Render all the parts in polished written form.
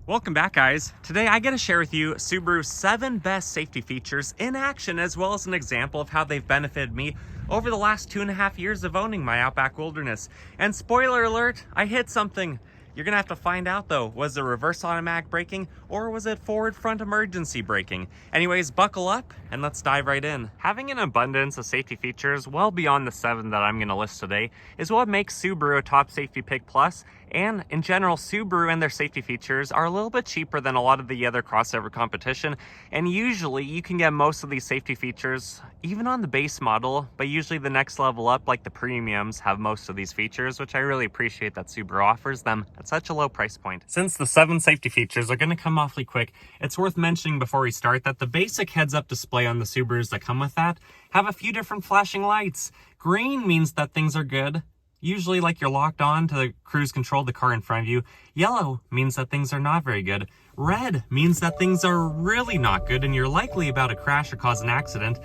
Welcome back, guys. Today I get to share with you Subaru's 7 best safety features in action, as well as an example of how they've benefited me over the last 2.5 years of owning my Outback Wilderness. And spoiler alert, I hit something. You're gonna have to find out though. Was it reverse automatic braking or was it forward front emergency braking? Anyways, buckle up and let's dive right in. Having an abundance of safety features well beyond the 7 that I'm gonna list today is what makes Subaru a top safety pick plus. And in general, Subaru and their safety features are a little bit cheaper than a lot of the other crossover competition. And usually you can get most of these safety features even on the base model, but usually the next level up, like the premiums, have most of these features, which I really appreciate that Subaru offers them at such a low price point. Since the 7 safety features are going to come awfully quick, it's worth mentioning before we start that the basic heads-up display on the Subarus that come with that have a few different flashing lights. Green means that things are good, usually like you're locked on to cruise control the car in front of you. Yellow means that things are not very good. Red means that things are really not good and you're likely about to crash or cause an accident.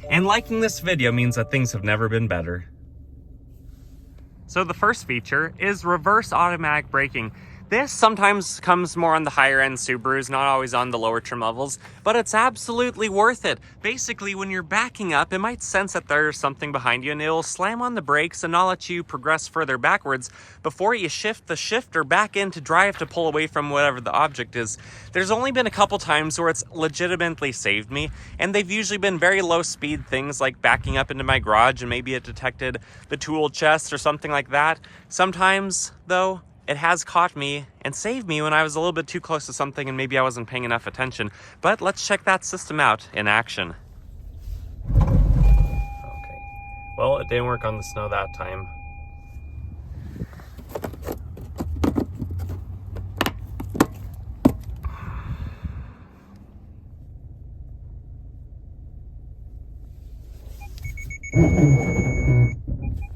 And liking this video means that things have never been better. So the first feature is reverse automatic braking. This sometimes comes more on the higher end Subarus, not always on the lower trim levels, but it's absolutely worth it. Basically, when you're backing up, it might sense that there's something behind you and it'll slam on the brakes and not let you progress further backwards before you shift the shifter back into drive to pull away from whatever the object is. There's only been a couple times where it's legitimately saved me, and they've usually been very low speed things like backing up into my garage and maybe it detected the tool chest or something like that. Sometimes, though, it has caught me and saved me when I was a little bit too close to something and maybe I wasn't paying enough attention. But let's check that system out in action. Okay. Well, it didn't work on the snow that time.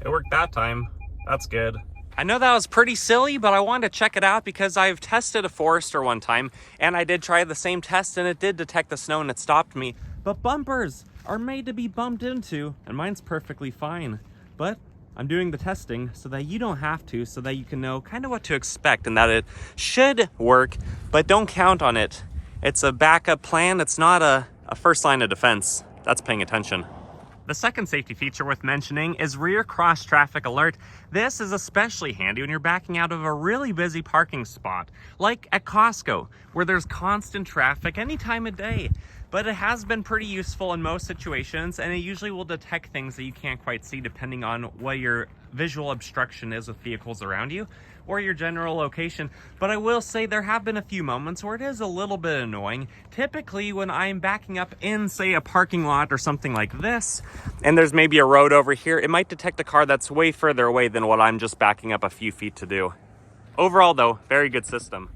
It worked that time. That's good. I know that was pretty silly, but I wanted to check it out because I've tested a Forester one time and I did try the same test and it did detect the snow and it stopped me. But bumpers are made to be bumped into and mine's perfectly fine. But I'm doing the testing so that you don't have to, so that you can know kind of what to expect and that it should work, but don't count on it. It's a backup plan. It's not a first line of defense. That's paying attention. The second safety feature worth mentioning is rear cross traffic alert. This is especially handy when you're backing out of a really busy parking spot, like at Costco, where there's constant traffic any time of day. But it has been pretty useful in most situations, and it usually will detect things that you can't quite see depending on what your visual obstruction is with vehicles around you or your general location. But I will say there have been a few moments where it is a little bit annoying. Typically when I'm backing up in, say, a parking lot or something like this, and there's maybe a road over here, it might detect a car that's way further away than what I'm just backing up a few feet to do. Overall though, very good system.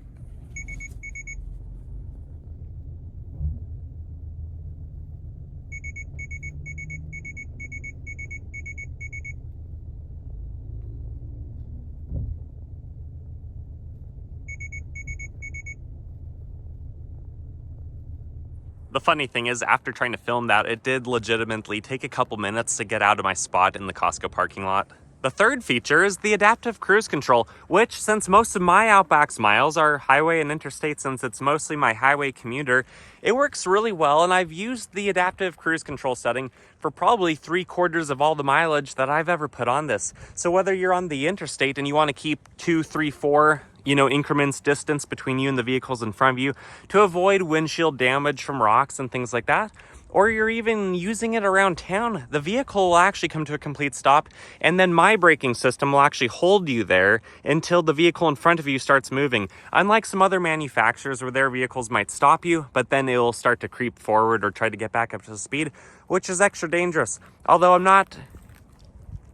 The funny thing is, after trying to film that, it did legitimately take a couple minutes to get out of my spot in the Costco parking lot. The third feature is the adaptive cruise control, which, since most of my Outback's miles are highway and interstate, since it's mostly my highway commuter, it works really well, and I've used the adaptive cruise control setting for probably 3/4 of all the mileage that I've ever put on this. So whether you're on the interstate and you want to keep 2, 3, 4 increments distance between you and the vehicles in front of you to avoid windshield damage from rocks and things like that, or you're even using it around town, the vehicle will actually come to a complete stop, and then my braking system will actually hold you there until the vehicle in front of you starts moving. Unlike some other manufacturers where their vehicles might stop you, but then it'll start to creep forward or try to get back up to speed, which is extra dangerous. Although I'm not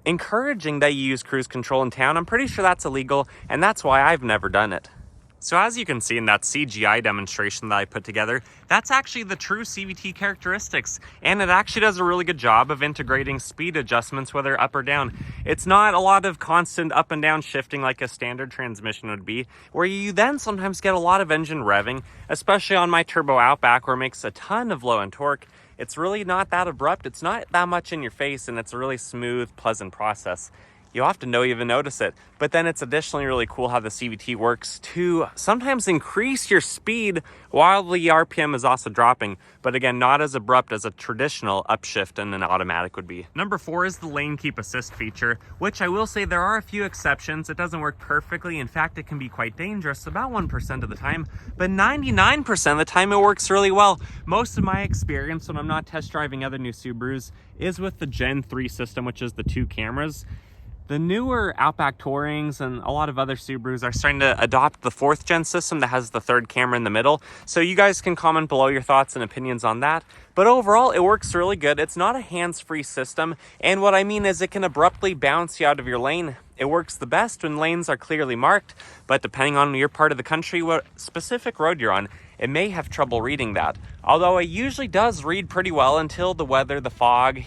encouraging that you use cruise control in town, I'm pretty sure that's illegal, and that's why I've never done it. So as you can see in that CGI demonstration that I put together, that's actually the true CVT characteristics, and it actually does a really good job of integrating speed adjustments, whether up or down. It's not a lot of constant up and down shifting like a standard transmission would be, where you then sometimes get a lot of engine revving, especially on my Turbo Outback where it makes a ton of low end torque. It's really not that abrupt. It's not that much in your face, and it's a really smooth, pleasant process. You often don't even notice it. But then it's additionally really cool how the CVT works to sometimes increase your speed while the RPM is also dropping. But again, not as abrupt as a traditional upshift in an automatic would be. Number 4 is the lane keep assist feature, which I will say there are a few exceptions. It doesn't work perfectly. In fact, it can be quite dangerous about 1% of the time, but 99% of the time it works really well. Most of my experience when I'm not test driving other new Subarus is with the Gen 3 system, which is the 2 cameras. The newer Outback Tourings and a lot of other Subarus are starting to adopt the 4th gen system that has the 3rd camera in the middle. So you guys can comment below your thoughts and opinions on that. But overall, it works really good. It's not a hands-free system. And what I mean is it can abruptly bounce you out of your lane. It works the best when lanes are clearly marked, but depending on your part of the country, what specific road you're on, it may have trouble reading that. Although it usually does read pretty well until the weather, the fog,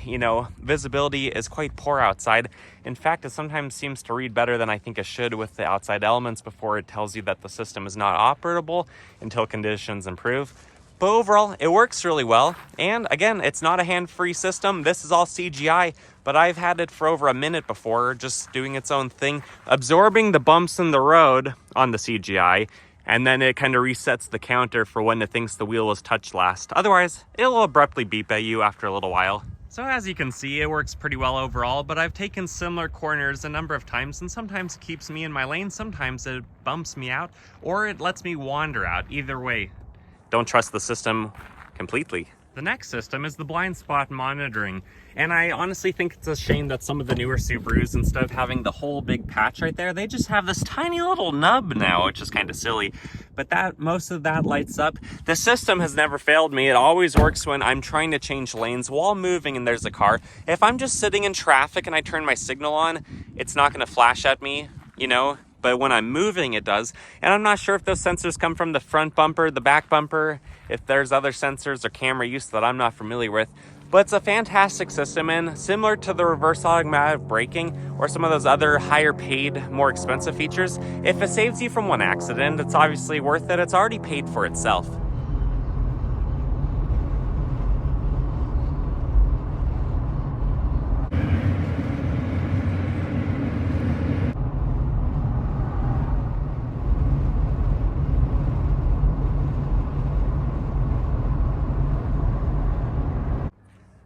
visibility is quite poor outside. In fact, it sometimes seems to read better than I think it should with the outside elements before it tells you that the system is not operable until conditions improve. But overall, it works really well. And again, it's not a hand-free system. This is all CGI, but I've had it for over a minute before, just doing its own thing, absorbing the bumps in the road on the CGI, and then it kind of resets the counter for when it thinks the wheel was touched last. Otherwise, it'll abruptly beep at you after a little while. So as you can see, it works pretty well overall, but I've taken similar corners a number of times, and sometimes it keeps me in my lane, sometimes it bumps me out, or it lets me wander out. Either way, don't trust the system completely. The next system is the blind spot monitoring. And I honestly think it's a shame that some of the newer Subarus, instead of having the whole big patch right there, they just have this tiny little nub now, which is kind of silly. But most of that lights up. The system has never failed me. It always works when I'm trying to change lanes while moving and there's a car. If I'm just sitting in traffic and I turn my signal on, it's not going to flash at me, but when I'm moving, it does. And I'm not sure if those sensors come from the front bumper, the back bumper, if there's other sensors or camera use that I'm not familiar with. But it's a fantastic system, and similar to the reverse automatic braking or some of those other higher paid, more expensive features, if it saves you from one accident, it's obviously worth it. It's already paid for itself.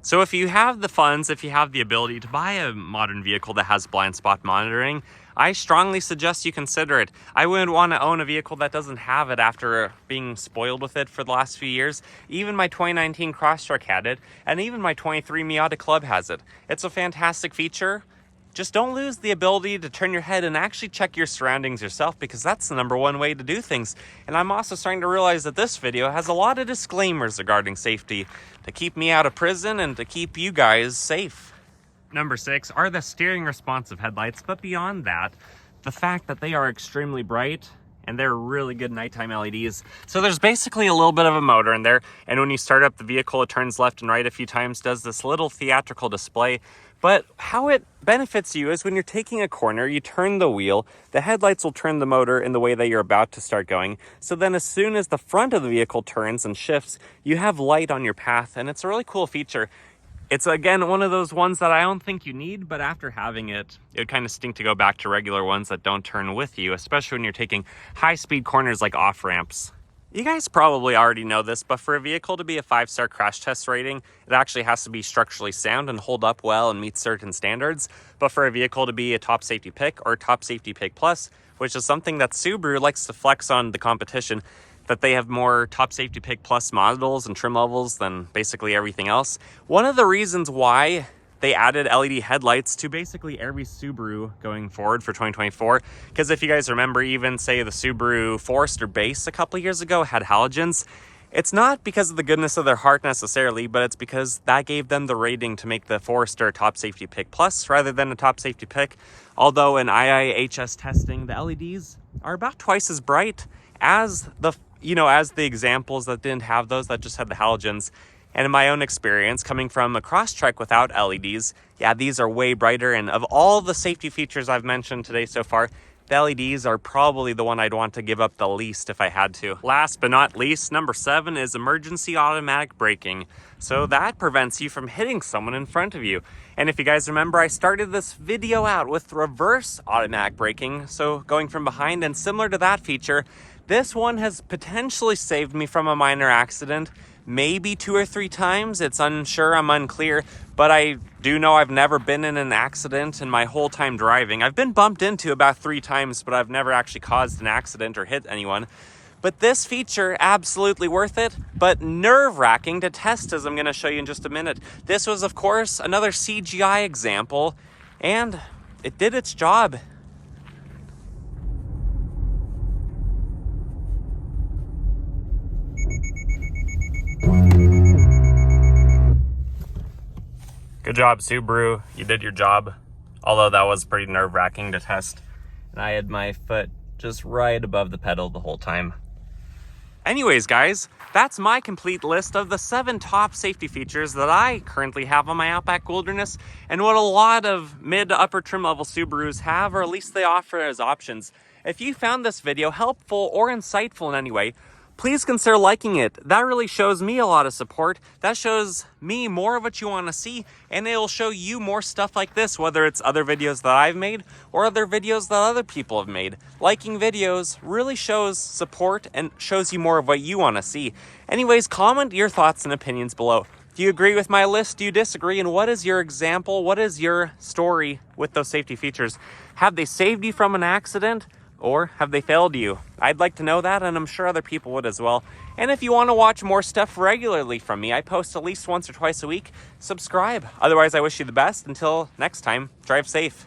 So if you have the funds, if you have the ability to buy a modern vehicle that has blind spot monitoring, I strongly suggest you consider it. I wouldn't want to own a vehicle that doesn't have it after being spoiled with it for the last few years. Even my 2019 Crosstrek had it, and even my 23 Miata Club has it. It's a fantastic feature. Just don't lose the ability to turn your head and actually check your surroundings yourself, because that's the #1 way to do things. And I'm also starting to realize that this video has a lot of disclaimers regarding safety to keep me out of prison and to keep you guys safe. Number 6 are the steering responsive headlights, but beyond that, the fact that they are extremely bright and they're really good nighttime LEDs. So there's basically a little bit of a motor in there, and when you start up the vehicle, it turns left and right a few times, does this little theatrical display. But how it benefits you is when you're taking a corner, you turn the wheel, the headlights will turn the motor in the way that you're about to start going. So then as soon as the front of the vehicle turns and shifts, you have light on your path, and it's a really cool feature. It's, again, one of those ones that I don't think you need, but after having it, it would kind of stink to go back to regular ones that don't turn with you, especially when you're taking high-speed corners like off-ramps. You guys probably already know this, but for a vehicle to be a 5-star crash test rating, it actually has to be structurally sound and hold up well and meet certain standards. But for a vehicle to be a top safety pick or top safety pick plus, which is something that Subaru likes to flex on the competition, that they have more top safety pick plus models and trim levels than basically everything else. One of the reasons why they added LED headlights to basically every Subaru going forward for 2024. Because if you guys remember, even say the Subaru Forester base a couple of years ago had halogens. It's not because of the goodness of their heart necessarily, but it's because that gave them the rating to make the Forester a top safety pick plus rather than a top safety pick. Although in IIHS testing, the LEDs are about twice as bright as the examples that didn't have those, that just had the halogens. And in my own experience, coming from a Crosstrek without LEDs, yeah, these are way brighter. And of all the safety features I've mentioned today so far, the LEDs are probably the one I'd want to give up the least if I had to. Last but not least, number 7 is emergency automatic braking. so that prevents you from hitting someone in front of you. And if you guys remember, I started this video out with reverse automatic braking, so going from behind, and similar to that feature, this one has potentially saved me from a minor accident, maybe 2 or 3 times. It's unsure, I'm unclear, but I do know I've never been in an accident in my whole time driving. I've been bumped into about 3 times, but I've never actually caused an accident or hit anyone. But this feature, absolutely worth it, but nerve-wracking to test, as I'm going to show you in just a minute. This was, of course, another CGI example, and it did its job. Good job, Subaru. You did your job. Although that was pretty nerve-wracking to test. And I had my foot just right above the pedal the whole time. Anyways, guys, that's my complete list of the 7 top safety features that I currently have on my Outback Wilderness, and what a lot of mid to upper trim level Subarus have, or at least they offer as options. If you found this video helpful or insightful in any way, please consider liking it. That really shows me a lot of support. That shows me more of what you want to see, and it'll show you more stuff like this, whether it's other videos that I've made or other videos that other people have made. Liking videos really shows support and shows you more of what you want to see. Anyways, comment your thoughts and opinions below. Do you agree with my list? Do you disagree? And what is your example? What is your story with those safety features? Have they saved you from an accident? Or have they failed you? I'd like to know that, and I'm sure other people would as well. And if you want to watch more stuff regularly from me, I post at least once or twice a week, subscribe. Otherwise, I wish you the best. Until next time, drive safe.